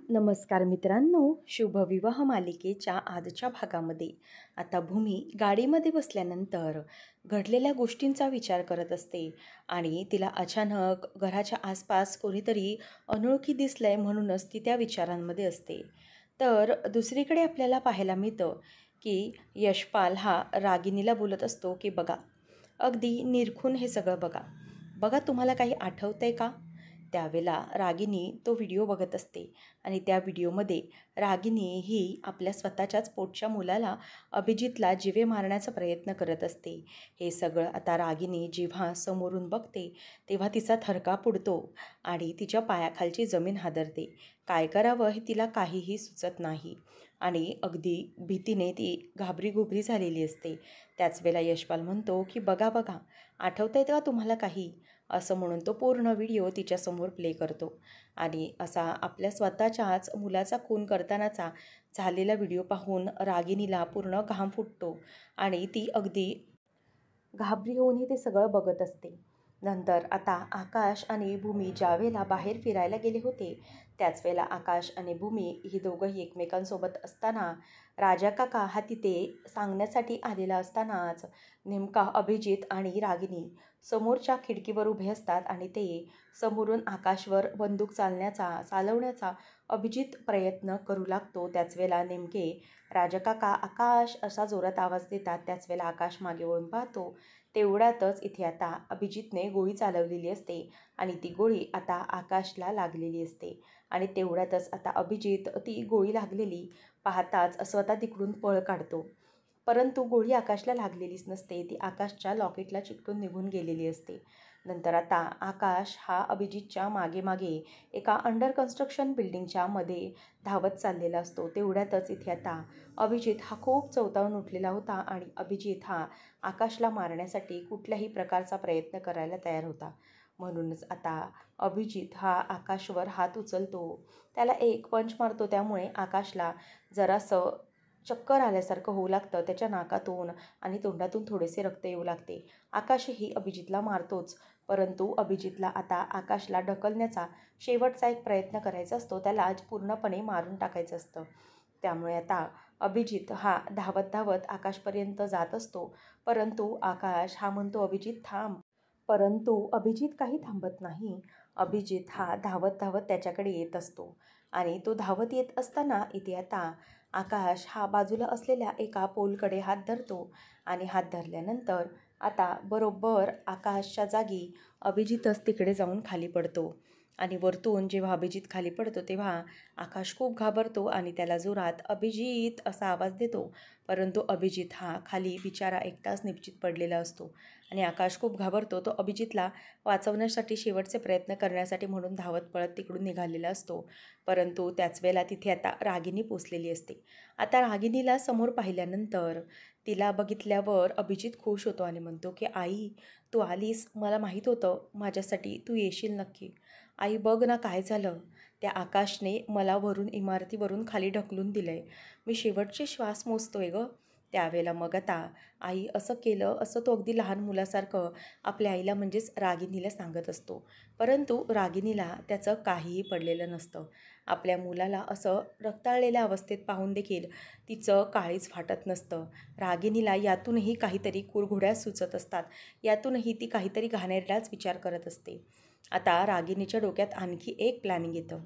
नमस्कार मित्रांनो, शुभविवाह मालिकेच्या आजच्या भागामध्ये आता भूमी गाडीमध्ये बसल्यानंतर घडलेल्या गोष्टींचा विचार करत असते आणि तिला अचानक घराच्या आसपास कोणीतरी अनोळखी दिसलंय म्हणूनच ती त्या विचारांमध्ये असते. तर दुसरीकडे आपल्याला पाहायला मिळतं की यशपाल हा रागिनीला बोलत असतो की बघा, अगदी निरखून हे सगळं बघा. बघा, तुम्हाला काही आठवतंय का? त्यावेळेला रागिनी तो व्हिडिओ बघत असते आणि त्या व्हिडिओमध्ये रागिनी ही आपल्या स्वतःच्याच पोटच्या मुलाला अभिजितला जीवे मारण्याचा प्रयत्न करत असते. हे सगळं आता रागिनी जेव्हा समोरून बघते तेव्हा तिचा थरकाप उडतो आणि तिच्या पायाखालची जमीन हादरते. काय करावं हे तिला काहीही सुचत नाही आणि अगदी भीतीने ती घाबरीघुबरी झालेली असते. त्याच वेळेला यशपाल म्हणतो की बघा बघा, आठवतंय का तुम्हाला काही? असं म्हणून तो पूर्ण व्हिडिओ तिच्यासमोर प्ले करतो आणि असा आपल्या स्वतःच्याच मुलाचा खून करतानाचा झालेला व्हिडिओ पाहून रागिनीला पूर्ण घाम फुटतो आणि ती अगदी घाबरी होऊनही ते सगळं बघत असते. नंतर आता आकाश आणि भूमी ज्यावेळेला बाहेर फिरायला गेले होते त्याच वेळेला आकाश आणि भूमी ही दोघंही एकमेकांसोबत असताना राजा काका हा तिथे सांगण्यासाठी आलेला असतानाच नेमका अभिजित आणि रागिनी समोरच्या खिडकीवर उभे असतात आणि ते समोरून आकाशवर बंदूक चालवण्याचा अभिजित प्रयत्न करू लागतो. त्याच वेळेला नेमके राजा काका आकाश असा जोरात आवाज देतात. त्याच वेळेला आकाश मागे वळून पाहतो. तेवढ्यातच इथे आता अभिजितने गोळी चालवलेली असते आणि ती गोळी आता आकाशला लागलेली असते आणि तेवढ्यातच आता अभिजित ती गोळी लागलेली पाहताच स्वतः तिकडून पळ काढतो. परंतु गोळी आकाशला लागलेलीच नसते, ती आकाशच्या लॉकेटला चिकटून निघून गेलेली असते. नंतर आता आकाश हा अभिजितच्या मागे मागे एका अंडर कन्स्ट्रक्शन बिल्डिंगच्या मध्ये धावत चाललेला असतो. तेवढ्यातच इथे आता अभिजित हा खूप चवताळून उठलेला होता आणि अभिजित हा आकाशला मारण्यासाठी कुठल्याही प्रकारचा प्रयत्न करायला तयार होता. म्हणूनच आता अभिजित हा आकाशवर हात उचलतो, त्याला एक पंच मारतो. त्यामुळे आकाशला जरासं चक्कर आल्यासारखं होऊ लागतं. त्याच्या नाकातून आणि तोंडातून थोडेसे रक्त येऊ लागते. आकाशही अभिजितला मारतोच, परंतु अभिजितला आता आकाशला ढकलण्याचा शेवटचा एक प्रयत्न करायचा असतो. त्याला आज पूर्णपणे मारून टाकायचं असतं. त्यामुळे आता अभिजित हा धावत धावत आकाशपर्यंत जात असतो, परंतु आकाश हा म्हणतो अभिजित थांब. परंतु अभिजित काही थांबत नाही. अभिजित हा धावत धावत त्याच्याकडे येत असतो आणि तो धावत येत असताना इथे आता आकाश हा बाजूला असलेल्या एका पोलकडे हात धरतो आणि हात धरल्यानंतर आता बरोबर आकाशच्या जागी अभिजितच तिकडे जाऊन खाली पडतो आणि वरतून जेव्हा अभिजित खाली पडतो तेव्हा आकाश खूप घाबरतो आणि त्याला जोरात अभिजित असा आवाज देतो. परंतु अभिजित हा खाली बिचारा एकटाच निपचित पडलेला असतो आणि आकाश खूप घाबरतो. तो अभिजितला वाचवण्यासाठी शेवटचे प्रयत्न करण्यासाठी म्हणून धावत पळत तिकडून निघालेला असतो. परंतु त्याच वेळेला तिथे आता रागिनी पोचलेली असते. आता रागिनीला समोर पाहिल्यानंतर तिला बघितल्यावर अभिजित खुश होतो आणि म्हणतो की आई, तू आलीस. मला माहीत होतं माझ्यासाठी तू येशील नक्की. आई बघ ना काय झालं, त्या आकाशने मला वरून इमारतीवरून खाली ढकलून दिलं आहे. मी शेवटचे श्वास मोजतोय गं. त्यावेळेला मग आता आई असं केलं असं तो अगदी लहान मुलासारखं आपल्या आईला म्हणजेच रागिनीला सांगत असतो. परंतु रागिनीला त्याचं काहीही पडलेलं नसतं. आपल्या मुलाला असं रक्ताळलेल्या अवस्थेत पाहून देखील तिचं काळीज फाटत नसतं. रागिनीला यातूनही काहीतरी कुरघोड्या सुचत असतात. यातूनही ती काहीतरी घाणेरडाच विचार करत असते. आता रागिनीच्या डोक्यात आणखी एक प्लॅनिंग येतं.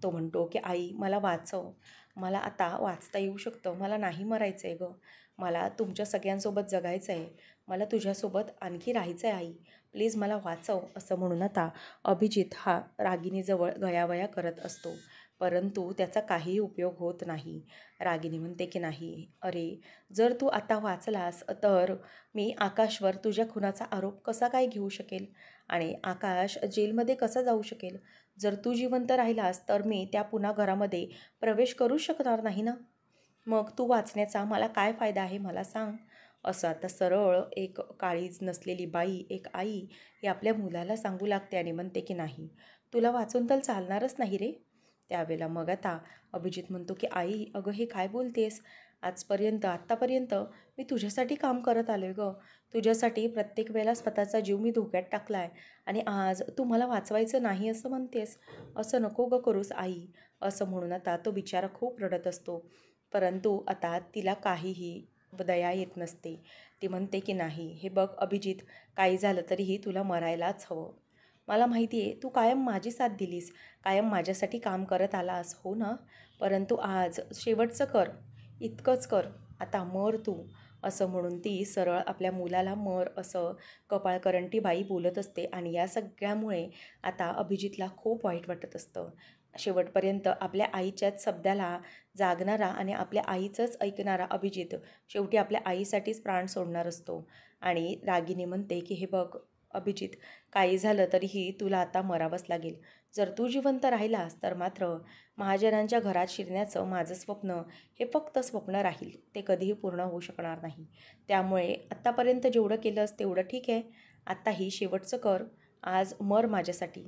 तो म्हणतो की आई मला वाचव. मला आता वाचता येऊ शकतं. मला नाही मरायचं आहे गं. मला तुमच्या सगळ्यांसोबत जगायचं आहे. मला तुझ्यासोबत आणखी राहायचं आहे आई. प्लीज मला वाचव. असं म्हणून आता अभिजित हा रागिनीजवळ गयावया करत असतो. परंतु त्याचा काहीही उपयोग होत नाही. रागिनी म्हणते की नाही, अरे जर तू आता वाचलास तर मी आकाशवर तुझ्या खुनाचा आरोप कसा काय घेऊ शकेल आणि आकाश जेलमध्ये कसा जाऊ शकेल? जर तू जिवंत राहिलास तर मी त्या पुन्हा घरामध्ये प्रवेश करू शकणार नाही ना. मग तू वाचण्याचा मला काय फायदा आहे मला सांग. असं आता सरळ एक काळीज नसलेली बाई, एक आई ही आपल्या मुलाला सांगू लागते आणि म्हणते की नाही, तुला वाचून तर चालणारच नाही रे. त्यावेळेला मग आता अभिजित म्हणतो की आई अगं हे काय बोलतेस? आत्तापर्यंत मी तुझ्यासाठी काम करत आलो आहे गं. तुझ्यासाठी प्रत्येक वेळेला स्वतःचा जीव मी धोक्यात टाकला आहे आणि आज तू मला वाचवायचं नाही असं म्हणतेस. असं नको गं करूस आई. असं म्हणून आता तो बिचारा खूप रडत असतो. परंतु आता तिला काहीही दया येत नसते. ती म्हणते की नाही, हे बघ अभिजित, काही झालं तरीही तुला मरायलाच हवं. मला माहिती आहे तू कायम माझी साथ दिलीस, कायम माझ्यासाठी काम करत आलास, हो ना? परंतु आज शेवटचं कर, इतकंच कर, आता मर तू. असं म्हणून ती सरळ आपल्या मुलाला मर असं कपाळकरंटी बाई बोलत असते. आणि या सगळ्यामुळे आता अभिजितला खूप वाईट वाटत असतं. शेवटपर्यंत आपल्या आईच्याच शब्दाला जागणारा आणि आपल्या आईचंच ऐकणारा अभिजित शेवटी आपल्या आईसाठीच प्राण सोडणार असतो. आणि रागिनी म्हणते की हे बघ अभिजित, काही झालं तरीही तुला आता मरावंच लागेल. जर तू जिवंत राहिलास तर मात्र महाजनांच्या घरात शिरण्याचं माझं स्वप्न हे फक्त स्वप्न राहील, ते कधीही पूर्ण होऊ शकणार नाही. त्यामुळे आत्तापर्यंत जेवढं केलंस तेवढं ठीक आहे, आत्ताही शेवटचं कर, आज मर माझ्यासाठी.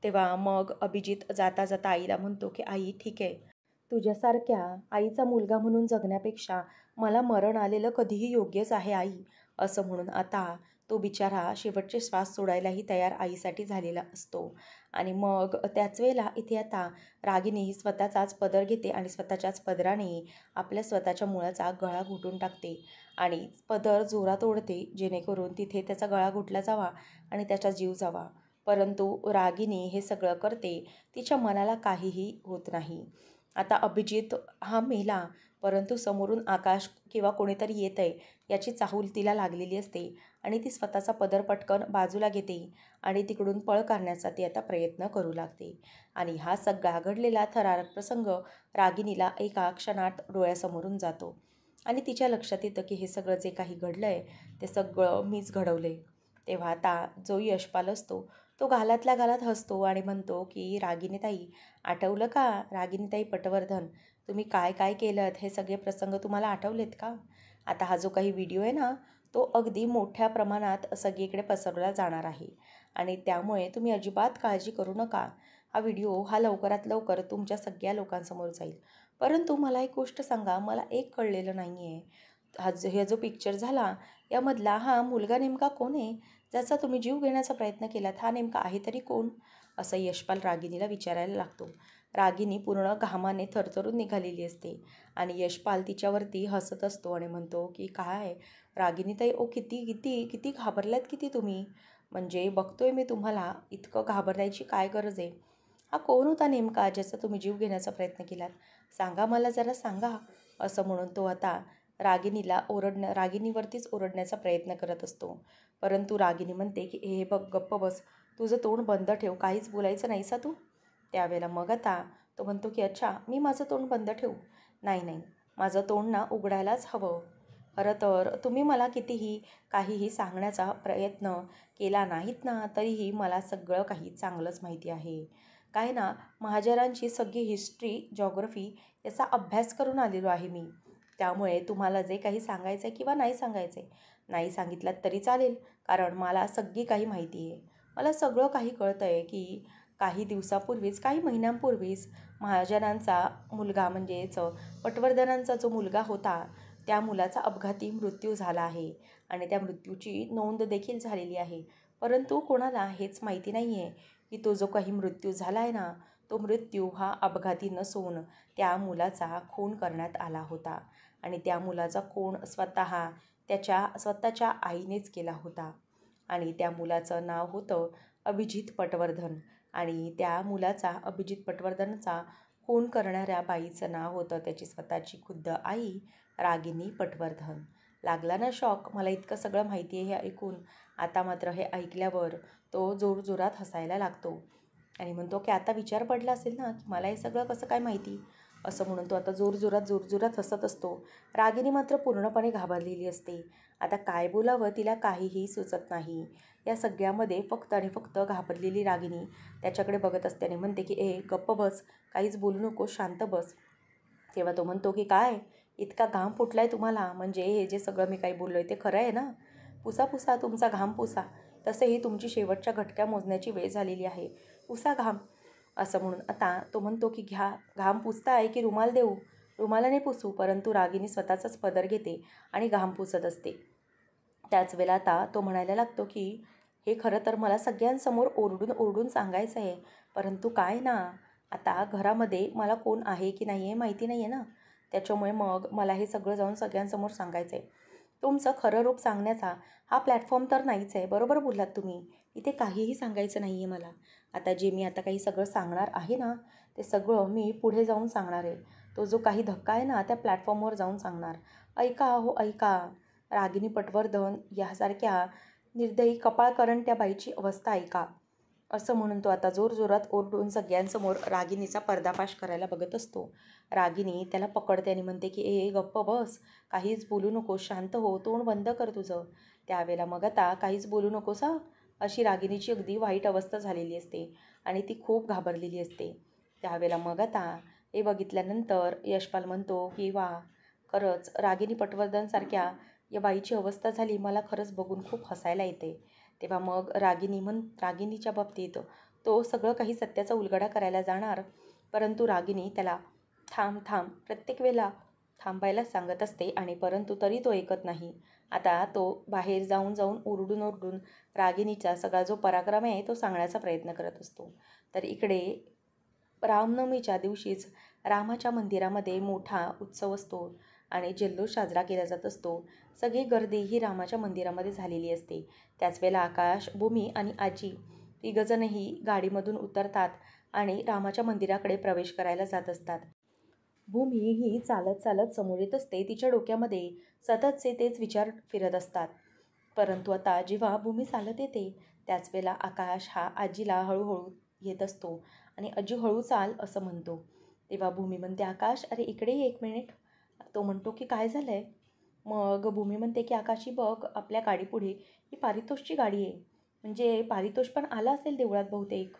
तेव्हा मग अभिजित जाता जाता आईला म्हणतो की आई ठीक आहे, तुझ्यासारख्या आईचा मुलगा म्हणून जगण्यापेक्षा मला मरण आलेलं कधीही योग्यच आहे आई. असं म्हणून आता तो बिचारा शेवटचे श्वास सोडायलाही तयार आईसाठी झालेला असतो. आणि मग त्याच वेळेला इथे आता रागिनी ही स्वतःचाच पदर घेते आणि स्वतःच्याच पदराने आपल्या स्वतःच्या मुलाचा गळा घुटून टाकते. आणि पदर जोरात ओढते जेणेकरून तिथे त्याचा गळा घुटला जावा आणि त्याचा जीव जावा. परंतु रागिनी हे सगळं करते, तिच्या मनाला काहीही होत नाही. आता अभिजित हा मेला, परंतु समोरून आकाश किंवा कोणीतरी येत आहे याची चाहूल तिला लागलेली असते. आणि ती स्वतःचा पदर पटकन बाजूला घेते आणि तिकडून पळ करण्याचा ती आता प्रयत्न करू लागते. आणि हा सगळा घडलेला थरारक प्रसंग रागिनीला एका क्षणात डोळ्यासमोरून जातो. आणि तिच्या लक्षात येतं की हे सगळं जे काही घडलं आहे ते सगळं मीच घडवलं आहे. तेव्हा आता जो यशपाल असतो तो गालातल्या गालात हसतो आणि म्हणतो की रागिनीताई, आठवलं का रागिनीताई पटवर्धन, तुम्ही काय काय केलं हे सगळे प्रसंग तुम्हाला आठवलेत का? आता हा जो काही व्हिडिओ आहे ना, तो अगदी मोठ्या प्रमाणात सगळीकडे पसरवला जाणार आहे. आणि त्यामुळे तुम्ही अजिबात काळजी करू नका. हा व्हिडिओ हा लवकरात लवकर तुमच्या सगळ्या लोकांसमोर जाईल. परंतु मला एक गोष्ट सांगा, मला एक कळलेलं नाही आहे. हा जो पिक्चर झाला यामधला हा मुलगा नेमका कोण आहे? ज्याचा तुम्ही जीव घेण्याचा प्रयत्न केलात, हा नेमका आहे तरी कोण? असं यशपाल रागिनीला विचारायला लागतो. रागिनी पूर्ण घामाने थरथरून निघालेली असते. आणि यशपाल तिच्यावरती हसत असतो आणि म्हणतो की काय रागिनीताई, ओ किती किती किती घाबरल्यात किती तुम्ही? म्हणजे बघतोय मी तुम्हाला, इतकं घाबरायची काय गरज आहे? हा कोण होता नेमका ज्याचा तुम्ही जीव घेण्याचा प्रयत्न केलात? सांगा, मला जरा सांगा. असं म्हणून तो आता रागिनीवरतीच ओरडण्याचा प्रयत्न करत असतो. परंतु रागिनी म्हणते की हे बघ, गप्प बस, तुझं तोंड बंद ठेव, काहीच बोलायचं नाहीसा तू. त्यावेळेला मग आता तो म्हणतो की अच्छा, मी माझं तोंड बंद ठेवू? नाही नाही, माझं तोंड ना उघडायलाच हवं. खरं तर तुम्ही मला कितीही काहीही सांगण्याचा प्रयत्न केला नाहीत ना, तरीही मला सगळं काही चांगलंच माहिती आहे. काय ना, महाजनांची सगळी हिस्ट्री, जॉग्रफी याचा अभ्यास करून आलेलो आहे मी. त्यामुळे तुम्हाला जे काही सांगायचं आहे किंवा नाही सांगायचं आहे, नाही सांगितलात तरी चालेल, कारण मला सगळी काही माहिती आहे. मला सगळं काही कळतं आहे की काही दिवसापूर्वीच, काही महिन्यांपूर्वीच महाजनांचा मुलगा म्हणजेच पटवर्धनांचा जो मुलगा होता, त्या मुलाचा अपघाती मृत्यू झाला आहे. आणि त्या मृत्यूची नोंद देखील झालेली आहे. परंतु कोणाला हेच माहिती नाही आहे की तो जो काही मृत्यू झाला आहे ना, तो मृत्यू हा अपघाती नसून त्या मुलाचा खून करण्यात आला होता. आणि त्या मुलाचा खून त्याच्या स्वतःच्या आईनेच केला होता. आणि त्या मुलाचं नाव होतं अभिजित पटवर्धन. आणि त्या मुलाचा, अभिजित पटवर्धनचा खून करणाऱ्या बाईचं नाव होतं त्याची स्वतःची खुद्द आई रागिनी पटवर्धन. लागला ना शॉक? मला इतकं सगळं माहिती आहे हे ऐकून. आता मात्र हे ऐकल्यावर तो जोरजोरात हसायला लागतो आणि म्हणतो की आता विचार पडला असेल ना की मला हे सगळं कसं काय माहिती? असं म्हणून तो आता जोरजोरात हसत असतो. रागिनी मात्र पूर्णपणे घाबरलेली असते. आता काय बोलावं तिला काहीही सुचत नाही. या सगळ्यामध्ये फक्त आणि फक्त घाबरलेली रागिनी त्याच्याकडे बघत असते आणि म्हणते की गप्प बस, काहीच बोलू नको, शांत बस. तेव्हा तो म्हणतो की काय, इतका घाम फुटलाय तुम्हाला? म्हणजे हे जे सगळं मी काही बोललो आहे ते खरं आहे ना? पुसा पुसा, तुमचा घाम पुसा. तसेही तुमची शेवटच्या घटक्या मोजण्याची वेळ झालेली आहे, पुसा घाम. असं म्हणून आता तो म्हणतो की घाम पुसताय की रुमाल देऊ? रुमालाने पुसू. परंतु रागिनी स्वतःचाच पदर घेते आणि घाम पुसत असते. त्याच वेळेला आता तो म्हणायला लागतो की हे खरं तर मला सगळ्यांसमोर ओरडून ओरडून सांगायचं आहे, परंतु काय ना, आता घरामध्ये मला कोण आहे की नाही आहे माहिती नाही आहे ना, त्याच्यामुळे मग मला हे सगळं जाऊन सगळ्यांसमोर सांगायचं आहे. तुमचं खरं रूप सांगण्याचा हा प्लॅटफॉर्म तर नाहीच आहे. बरोबर बोललात तुम्ही. इथे काहीही सांगायचं नाही आहे मला. आता जे मी आता काही सगळं सांगणार आहे ना, ते सगळं मी पुढे जाऊन सांगणार आहे. तो जो काही धक्का आहे ना, त्या प्लॅटफॉर्मवर जाऊन सांगणार. ऐका हो ऐका. रागिनी पटवर्धन यासारख्या निर्दयी कपाळकरण त्या बाईची अवस्था ऐका. असं म्हणून तो आता जोरजोरात ओरडून सगळ्यांसमोर रागिनीचा पर्दाफाश करायला बघत असतो. रागिनी त्याला पकडते आणि म्हणते की ए गप्प बस, काहीच बोलू नकोस, शांत हो, तोंड बंद कर तुझं. त्यावेळेला मग आता काहीच बोलू नकोस हां, अशी रागिनीची अगदी वाईट अवस्था झालेली असते आणि ती खूप घाबरलेली असते. त्यावेळेला मग आता हे बघितल्यानंतर यशपाल म्हणतो की वा, खरंच रागिनी पटवर्धनसारख्या या बाईची अवस्था झाली, मला खरंच बघून खूप हसायला येते. तेव्हा मग रागिनीच्या बाबतीत तो सगळं काही सत्याचा उलगडा करायला जाणार, परंतु रागिनी त्याला थांब थांब प्रत्येक वेळेला थांबायला सांगत असते आणि परंतु तरी तो ऐकत नाही. आता तो बाहेर जाऊन जाऊन ओरडून ओरडून रागिनीचा सगळा जो पराक्रम आहे तो सांगण्याचा प्रयत्न करत असतो. तर इकडे रामनवमीच्या दिवशीच रामाच्या मंदिरामध्ये मोठा उत्सव असतो आणि जल्लोष साजरा केला जात असतो. सगळी गर्दी ही रामाच्या मंदिरामध्ये झालेली असते. त्याच वेळेला आकाश, भूमी आणि आजी तिघंजणही गाडीमधून उतरतात आणि रामाच्या मंदिराकडे प्रवेश करायला जात असतात. भूमी ही चालत चालत समोर येत असते. तिच्या डोक्यामध्ये सततचे तेच विचार फिरत असतात. परंतु आता जेव्हा भूमी चालत येते त्याच वेळेला आकाश हा आजीला हळूहळू येत असतो आणि आजी हळू चाल असं म्हणतो. तेव्हा भूमी म्हणते आकाश अरे इकडे ये 1 मिनिट. तो म्हणतो की काय झालं आहे? मग भूमी म्हणते की आकाशी बघ आपल्या गाडीपुढे ही पारितोषची गाडी आहे. म्हणजे पारितोष पण आला असेल देवळात बहुतेक.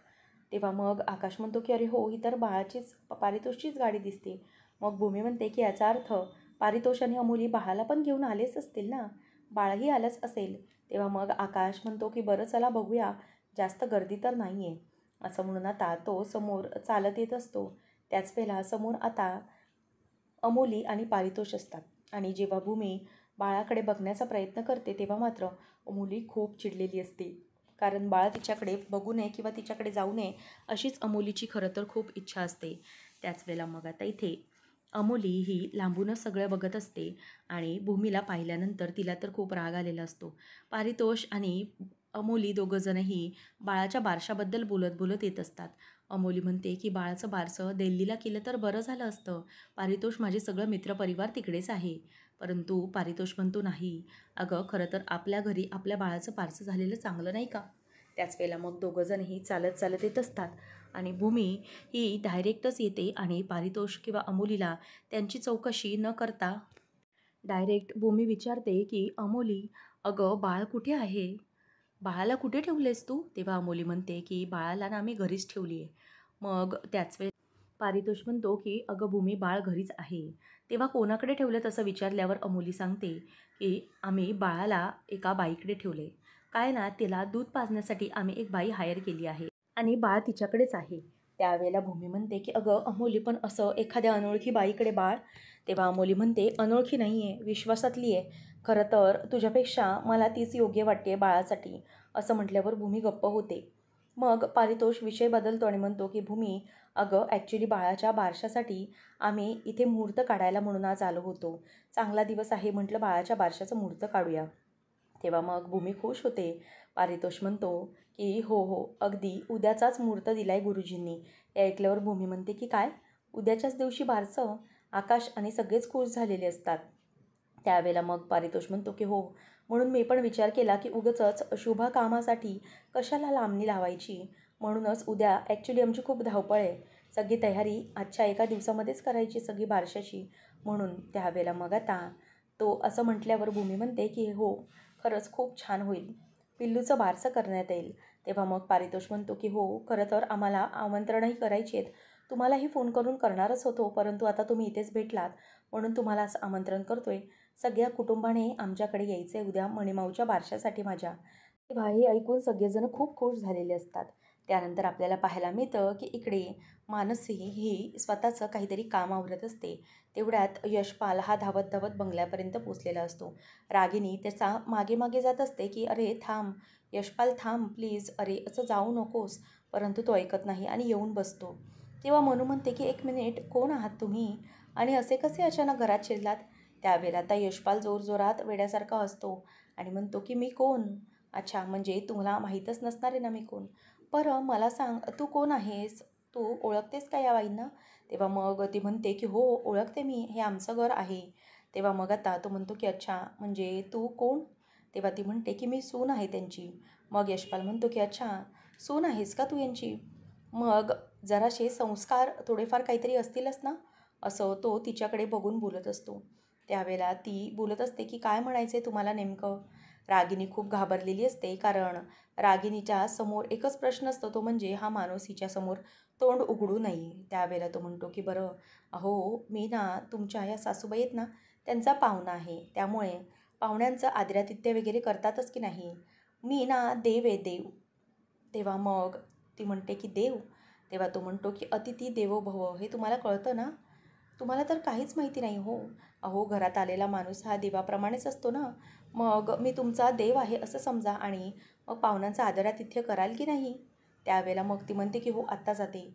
तेव्हा मग आकाश म्हणतो की अरे हो, ही तर बाळाचीच पारितोषचीच गाडी दिसते. मग भूमी म्हणते की याचा अर्थ पारितोष आणि अमोली बाळाला पण घेऊन आलेच असतील ना, बाळही आलंच असेल. तेव्हा मग आकाश म्हणतो की बरं चला बघूया, जास्त गर्दी तर नाही आहे. असं म्हणून आता तो समोर चालत येत असतो. त्याच वेळेला समोर आता अमोली आणि पारितोष असतात आणि जेव्हा भूमी बाळाकडे बघण्याचा प्रयत्न करते तेव्हा मात्र अमोली खूप चिडलेली असते. कारण बाळ तिच्याकडे बघू नये किंवा तिच्याकडे जाऊ नये अशीच अमोलीची खरं तर खूप इच्छा असते. त्याच वेळेला मग आता इथे अमोली ही लांबूनच सगळं बघत असते आणि भूमीला पाहिल्यानंतर तिला तर खूप राग आलेला असतो. पारितोष आणि अमोली दोघंजणही बाळाच्या बारशाबद्दल बोलत बोलत येत असतात. अमोली म्हणते की बाळाचं बारसं दिल्लीला केलं तर बरं झालं असतं. पारितोष माझे सगळं मित्रपरिवार तिकडेच आहे. परंतु पारितोष म्हणतो नाही, अगं खरं तर आपल्या घरी आपल्या बाळाचं बारसं झालेलं चांगलं नाही का? त्याच वेळेला मग दोघंजणही चालत चालत येत असतात आणि भूमी ही डायरेक्टच येते आणि पारितोष किंवा अमोलीला त्यांची चौकशी न करता डायरेक्ट भूमी विचारते की अमोली, अगं बाळ कुठे आहे? बाळाला कुठे ठेवलेस तू? तेव्हा अमोली म्हणते की बाळाला ना आम्ही घरीच ठेवली आहे. मग त्याच वेळेस पारितोष म्हणतो की अगं भूमी बाळ घरीच आहे. तेव्हा कोणाकडे ठेवलं तसं विचारल्यावर अमोली सांगते की आम्ही बाळाला एका बाईकडे ठेवले. काय ना तिला दूध पाजण्यासाठी आम्ही एक बाई हायर केली आहे आणि बाळ तिच्याकडेच आहे. त्यावेळेला भूमी म्हणते की अगं अमोली पण असं एखाद्या अनोळखी बाईकडे बाळ? तेव्हा अमोली म्हणते अनोळखी नाही आहे, विश्वासातली आहे. खरं तर तुझ्यापेक्षा मला तीच योग्य वाटते बाळासाठी. असं म्हटल्यावर भूमी गप्प होते. मग पारितोष विषय बदलतो आणि म्हणतो की भूमी, अगं ॲक्च्युली बाळाच्या बारशासाठी आम्ही इथे मुहूर्त काढायला म्हणून आज आलो होतो. चांगला दिवस आहे म्हटलं बाळाच्या बारशाचं मुहूर्त काढूया. तेव्हा मग भूमी खुश होते. पारितोष म्हणतो की हो हो अगदी उद्याचाच मुहूर्त दिला आहे गुरुजींनी. हे ऐकल्यावर भूमी म्हणते की काय, उद्याच्याच दिवशी बारसं? आकाश आणि सगळेच खुश झालेले असतात. त्यावेळेला मग पारितोष म्हणतो की हो, म्हणून मी पण विचार केला की उगाचच शुभ कामासाठी कशाला लांबणी लावायची. म्हणूनच उद्या ॲक्च्युली आमची खूप धावपळ आहे. सगळी तयारी आजच्या एका दिवसामध्येच करायची सगळी बारशाची. म्हणून त्यावेळेला मग आता तो असं म्हटल्यावर भूमी म्हणते की हो, खरंच खूप छान होईल. पिल्लूचं बारसं करण्यात येईल. तेव्हा मग पारितोष म्हणतो की हो, खरं तर आम्हाला आमंत्रणही करायची आहेत. तुम्हालाही फोन करून करणारच होतो, परंतु आता तुम्ही इथेच भेटलात म्हणून तुम्हाला असं आमंत्रण करतोय. सगळ्या कुटुंबाने आमच्याकडे यायचं आहे उद्या मणिमाऊच्या बारशासाठी माझ्या. तेव्हा हे ऐकून सगळेजण खूप खुश झालेले असतात. त्यानंतर आपल्याला पाहायला मिळतं की इकडे मानसी ही स्वतःचं काहीतरी काम आवरत असते. तेवढ्यात यशपाल हा धावत धावत बंगल्यापर्यंत पोचलेला असतो. रागिनी त्याचा मागे मागे जात असते की अरे थांब यशपाल, थांब प्लीज, अरे असं जाऊ नकोस. परंतु तो ऐकत नाही आणि येऊन बसतो. तेव्हा मनू म्हणते की 1 मिनिट, कोण आहात तुम्ही आणि असे कसे अचानक घरात शिरलात? त्यावेळेला आता यशपाल जोरजोरात वेड्यासारखा हसतो आणि म्हणतो की मी कोण? अच्छा, म्हणजे तुम्हाला माहीतच नसणार आहे ना मी कोण. बरं मला सांग, तू कोण आहेस? तू ओळखतेस का या बाईंना? तेव्हा मग ती म्हणते की हो, ओळखते मी, हे आमचं घर आहे. तेव्हा मग आता तो म्हणतो की अच्छा, म्हणजे तू कोण? तेव्हा ती म्हणते की मी सून आहे त्यांची. मग यशपाल म्हणतो की अच्छा, सून आहेस का तू यांची? मग जरासे संस्कार थोडेफार काहीतरी असतीलच ना, असं तो तिच्याकडे बघून बोलत असतो. त्यावेळेला ती बोलत असते की काय म्हणायचं आहे तुम्हाला नेमकं? रागिनी खूप घाबरलेली असते, कारण रागिनीच्या समोर एकच प्रश्न असतो, तो म्हणजे हा माणूस हिच्यासमोर तोंड उघडू नये. त्यावेळेला तो म्हणतो की बरं, अहो मी ना तुमच्या या सासूबाई आहेत ना, त्यांचा पाहुणा आहे. त्यामुळे पाहुण्यांचं आदरातिथ्य वगैरे करतातच की नाही. मी ना देव आहे, देव. तेव्हा मग ती म्हणते की देव? तेव्हा तो म्हणतो की अतिथी देवो भव, हे तुम्हाला कळतं ना? तुम्हाला तर काहीच माहिती नाही हो. अहो, घरात आलेला माणूस हा देवाप्रमाणेच असतो ना. मग मी तुमचा देव आहे असं समजा आणि मग पाहुण्यांचं आदरातिथ्य कराल की नाही? त्यावेळेला मग ती म्हणते की हो, आत्ता जाते.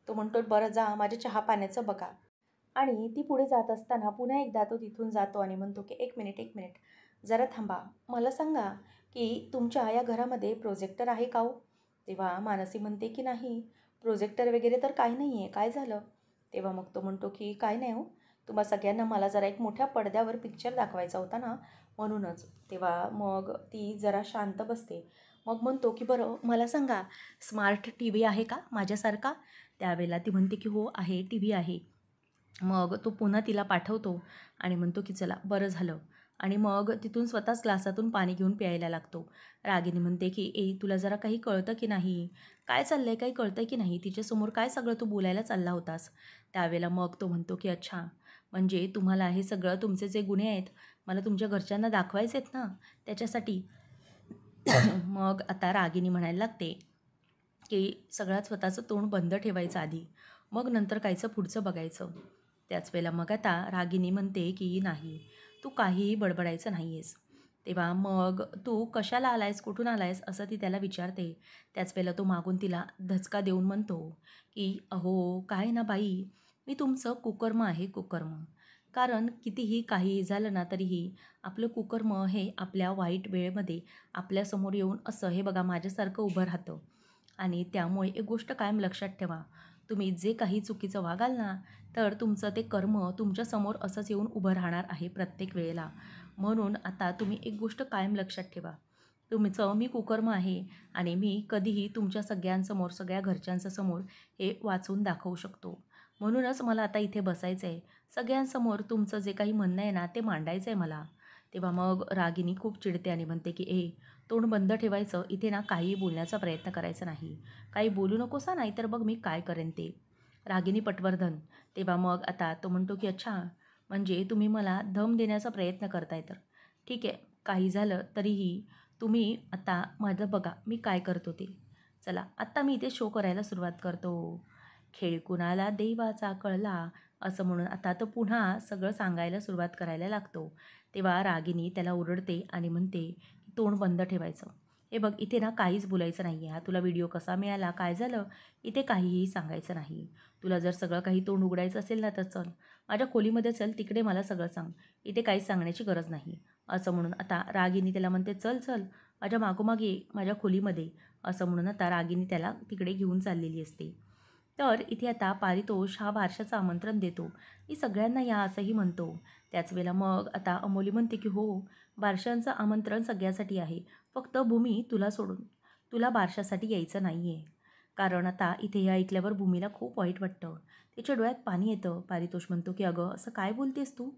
तो म्हणतो बरं जा, माझ्या चहा-पाण्याचं बघा. आणि ती पुढे जात असताना पुन्हा एकदा तो तिथून जातो आणि म्हणतो की 1 मिनिट, 1 मिनिट, जरा थांबा. मला सांगा की तुमच्या या घरामध्ये प्रोजेक्टर आहे का हो? तेव्हा मानसी म्हणते की नाही, प्रोजेक्टर वगैरे तर काही नाही आहे, काय झालं? तेव्हा मग तो म्हणतो की काय नाही हो, तुम्हा सगळ्यांना मला जरा एक मोठ्या पडद्यावर पिक्चर दाखवायचा होता ना, म्हणूनच. तेव्हा मग ती जरा शांत बसते. मग म्हणतो की बरं मला सांगा, स्मार्ट टी व्ही आहे का माझ्यासारखा? त्यावेळेला ती म्हणते की हो आहे, टी व्ही आहे. मग तो पुन्हा तिला पाठवतो आणि म्हणतो की चला बरं झालं. आणि मग तिथून स्वतःच ग्लासातून पाणी घेऊन प्यायला लागतो. रागिनी म्हणते की तुला जरा काही कळतं की नाही? काय चाललंय, काही कळतंय की नाही? तिच्यासमोर काय सगळं तू बोलायला चालला होतास? त्यावेळेला मग तो म्हणतो की अच्छा, म्हणजे तुम्हाला हे सगळं तुमचे जे गुन्हे आहेत, मला तुमच्या घरच्यांना दाखवायचे आहेत ना, त्याच्यासाठी. मग आता रागिनी म्हणायला लागते की सगळ्यात स्वतःचं तोंड बंद ठेवायचं आधी, मग नंतर कायचं पुढचं बघायचं. त्याच वेळेला मग आता रागिनी म्हणते की नाही, तू काहीही बडबडायचं नाही आहेस. तेव्हा मग तू कशाला आलायस, कुठून आलायस असं ती त्याला विचारते. त्याच वेळेला तो मागून तिला धचका देऊन म्हणतो की अहो काय ना बाई, मी तुमचं कुकर्म आहे, कुकर्म. कारण कितीही काही झालं ना तरीही आपलं कुकर्म हे आपल्या वाईट वेळेमध्ये आपल्यासमोर येऊन असं हे बघा माझ्यासारखं उभं राहतं. आणि त्यामुळे एक गोष्ट कायम लक्षात ठेवा, तुम्ही जे काही चुकीचं वागाल ना, तर तुमचं ते कर्म तुमच्यासमोर असंच येऊन उभं राहणार आहे प्रत्येक वेळेला. म्हणून आता तुम्ही एक गोष्ट कायम लक्षात ठेवा, तुमचं मी कुकर्म आहे आणि मी कधीही तुमच्या सगळ्यांसमोर, सगळ्या घरच्यांच्या समोर हे वाचून दाखवू शकतो. म्हणूनच मला आता इथे बसायचं आहे. सगळ्यांसमोर तुमचं जे काही म्हणणं आहे ना, ते मांडायचं आहे मला. तेव्हा मग रागिनी खूप चिडते आणि म्हणते की तोंड बंद ठेवायचं, इथे ना काहीही बोलण्याचा प्रयत्न करायचा नाही. काही बोलू नकोस हां, नाहीतर बघ मी काय करेन ते. रागिनी पटवर्धन. तेव्हा मग आता तो म्हणतो की अच्छा, म्हणजे तुम्ही मला धम देण्याचा प्रयत्न करताय तर. ठीक आहे, काही झालं तरीही तुम्ही आता माझं बघा मी काय करतो ते. चला आत्ता मी इथे शो करायला सुरुवात करतो. खेळ कुणाला देवाचा कळला, असं म्हणून आता तो पुन्हा सगळं सांगायला सुरुवात करायला लागतो. तेव्हा रागिनी त्याला ओरडते आणि म्हणते तोंड बंद ठेवायचं. हे बघ इथे ना काहीच बोलायचं नाही आहे. हा तुला व्हिडिओ कसा मिळाला, काय झालं, इथे काहीही सांगायचं नाही. तुला जर सगळं काही तोंड उघडायचं असेल ना तर चल, माझ्या खोलीमध्ये चल, तिकडे मला सगळं सांग. इथे काहीच सांगण्याची गरज नाही. असं म्हणून आता रागिनी त्याला म्हणते चल चल, माझ्या मागोमाग ये माझ्या खोलीमध्ये. असं म्हणून आता रागिनी त्याला तिकडे घेऊन चाललेली असते. तर इथे आता पारितोष हा बारशाचं आमंत्रण देतो, की सगळ्यांना या असंही म्हणतो. त्याच वेळेला मग आता अमोली म्हणते की हो, बारशांचं आमंत्रण सगळ्यासाठी आहे, फक्त भूमी तुला सोडून. तुला बारशासाठी यायचं नाही आहे. कारण आता इथे हे ऐकल्यावर भूमीला खूप वाईट वाटतं. तिच्या डोळ्यात पाणी येतं. पारितोष म्हणतो की अगं असं काय बोलतेस तू?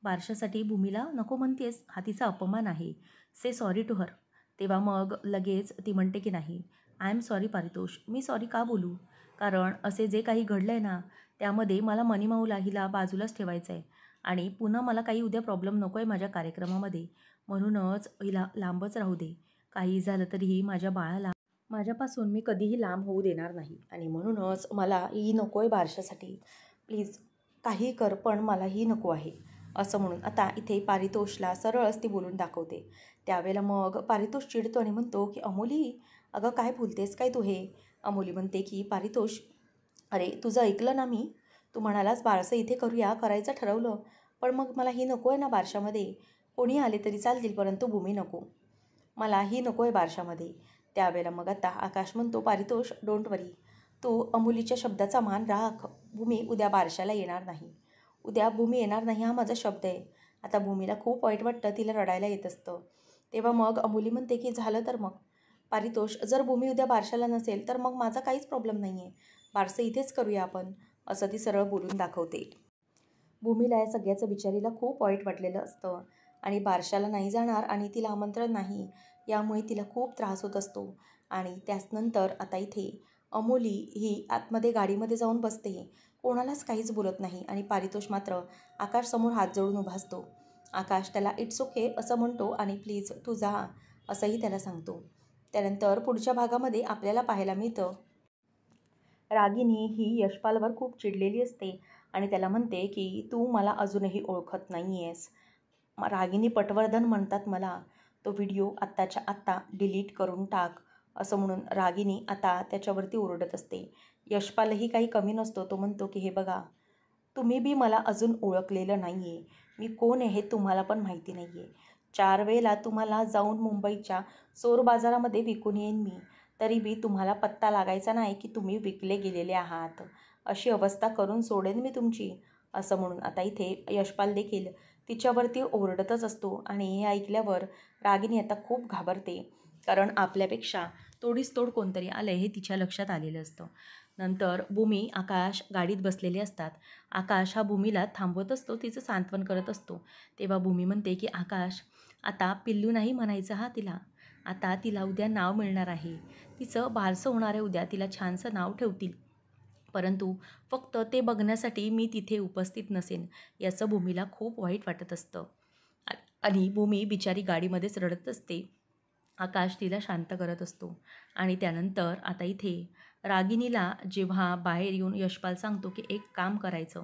बारशासाठी भूमीला नको म्हणतेस, हा तिचा अपमान आहे. से सॉरी टू हर. तेव्हा मग लगेच ती म्हणते की नाही, I am sorry Paritosh. Me sorry का बोलू? कारण असे जे काही घडलं आहे ना, त्यामध्ये मला मनीमाऊला हिला बाजूलाच ठेवायचं आहे आणि पुन्हा मला काही उद्या प्रॉब्लेम नको आहे माझ्या कार्यक्रमामध्ये. म्हणूनच हिला लांबच राहू दे. काही झालं तरीही माझ्या बाळाला माझ्यापासून मी कधीही लांब होऊ देणार नाही आणि म्हणूनच मला ही नको आहे बारशासाठी. प्लीज काही कर, पण मला ही नको आहे. असं म्हणून आता इथे पारितोषला सरळच ती बोलून दाखवते. त्यावेळेला मग पारितोष चिडतो आणि म्हणतो की अमोली, अगं काय बोलतेस काय तू हे? अमोली म्हणते की पारितोष, अरे तुझं ऐकलं ना मी. तू म्हणालास बारसं इथे करूया, करायचं ठरवलं. पण मग मला ही नको आहे ना बारशामध्ये. कोणी आले तरी चालतील परंतु भूमी नको. मला ही नको आहे बारशामध्ये. त्यावेळेला मग आता आकाश म्हणतो, पारितोष डोंट वरी. तू अमुलीच्या शब्दाचा मान राख. भूमी उद्या बारशाला येणार नाही. उद्या भूमी येणार नाही हा माझा शब्द आहे. आता भूमीला खूप वाईट वाटतं, तिला रडायला येत असतं. तेव्हा मग अमुली म्हणते की झालं तर मग पारितोष, जर भूमी उद्या बारशाला नसेल तर मग माझा काहीच प्रॉब्लेम नाही आहे. बारसं इथेच करूया आपण, असं ती सरळ बोलून दाखवते. भूमीला या सगळ्याचं बिचारीला खूप वाईट वाटलेलं असतं आणि बारशाला नाही जाणार आणि तिला आमंत्रण नाही, यामुळे तिला खूप त्रास होत असतो. आणि त्याचनंतर आता इथे अमोली ही आतमध्ये गाडीमध्ये जाऊन बसते. कोणालाच काहीच बोलत नाही आणि पारितोष मात्र आकाशसमोर हात जोडून उभा असतो. आकाश त्याला इट्स ओके असं म्हणतो आणि प्लीज तू जा असंही त्याला सांगतो. त्यानंतर पुढच्या भागामध्ये आपल्याला पाहायला मिळतं, रागिनी ही यशपालवर खूप चिडलेली असते आणि त्याला म्हणते की तू मला अजूनही ओळखत नाही आहेस. रागिनी पटवर्धन म्हणतात मला, तो व्हिडिओ आत्ताच्या आत्ता डिलीट करून टाक असं म्हणून रागिनी आता त्याच्यावरती ओरडत असते. यशपालही काही कमी नसतो. तो म्हणतो की हे बघा, तुम्ही बी मला अजून ओळखलेलं नाही आहे. मी कोण आहे हे तुम्हाला पण माहिती नाही आहे. 4 वेळेला तुम्हाला जाऊन मुंबईच्या चोर बाजारामध्ये विकून येईन मी, तरी बी तुम्हाला पत्ता लागायचा नाही की तुम्ही विकले गेलेले आहात. अशी अवस्था करून सोडेन मी तुमची, असं म्हणून आता इथे यशपाल देखील तिच्यावरती ओरडतच असतो. आणि हे ऐकल्यावर रागिनी आता खूप घाबरते, कारण आपल्यापेक्षा तोडीस तोड कोणतरी आलं हे तिच्या लक्षात आलेलं असतं. नंतर भूमी, आकाश गाडीत बसलेले असतात. आकाश हा भूमीला थांबवत असतो, तिचं सांत्वन करत असतो. तेव्हा भूमी म्हणते की आकाश, आता पिल्लू नाही म्हणायचं हा तिला. आता तिला उद्या नाव मिळणार आहे. तिचं बारसं होणार आहे उद्या, तिला छानसं नाव ठेवतील. परंतु फक्त ते बघण्यासाठी मी तिथे उपस्थित नसेन, याचं भूमीला खूप वाईट वाटत असतं. आणि भूमी बिचारी गाडीमध्येच रडत असते. आकाश तिला शांत करत असतो. आणि त्यानंतर आता इथे रागिनीला जेव्हा बाहेर येऊन यशपाल सांगतो की एक काम करायचं,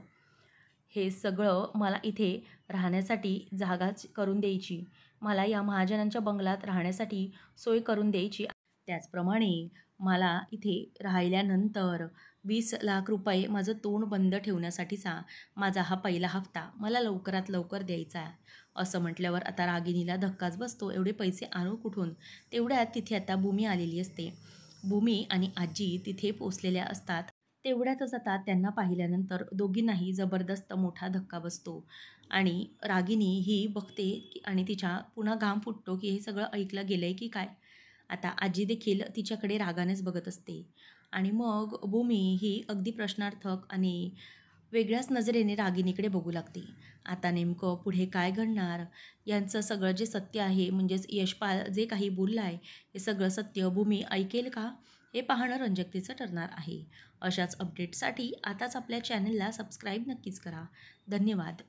हे सगळं मला इथे राहण्यासाठी जागाच करून द्यायची, मला या महाजनांच्या बंगलात राहण्यासाठी सोय करून द्यायची. त्याचप्रमाणे मला इथे राहिल्यानंतर 20 लाख रुपये माझं तोंड बंद ठेवण्यासाठीचा माझा हा पहिला हप्ता मला लवकरात लवकर द्यायचा आहे. असं म्हटल्यावर आता रागिनीला धक्काच बसतो. एवढे पैसे आणू कुठून? तेवढ्यात तिथे आता भूमी आलेली असते. भूमी आणि आजी तिथे पोचलेल्या असतात. तेवढ्यातच आता त्यांना पाहिल्यानंतर दोघींनाही जबरदस्त मोठा धक्का बसतो. आणि रागिनी ही बघते आणि तिच्या पुन्हा घाम फुटतो की हे सगळं ऐकलं गेलं आहे की काय. आता आजी देखील तिच्याकडे रागानेच बघत असते. आणि मग भूमी ही अगदी प्रश्नार्थक आणि वेगळ्याच नजरेने रागिनीकडे बघू लागते. आता नेमकं पुढे काय घडणार? यांचं सगळं जे सत्य आहे, म्हणजेच यशपाल जे काही बोललं आहे, हे सगळं सत्य भूमी ऐकेल का? हे पाहणं रंजकतेचं ठरणार आहे. अशाच अपडेट्ससाठी आताच आपल्या चॅनलला सबस्क्राईब नक्कीच करा. धन्यवाद.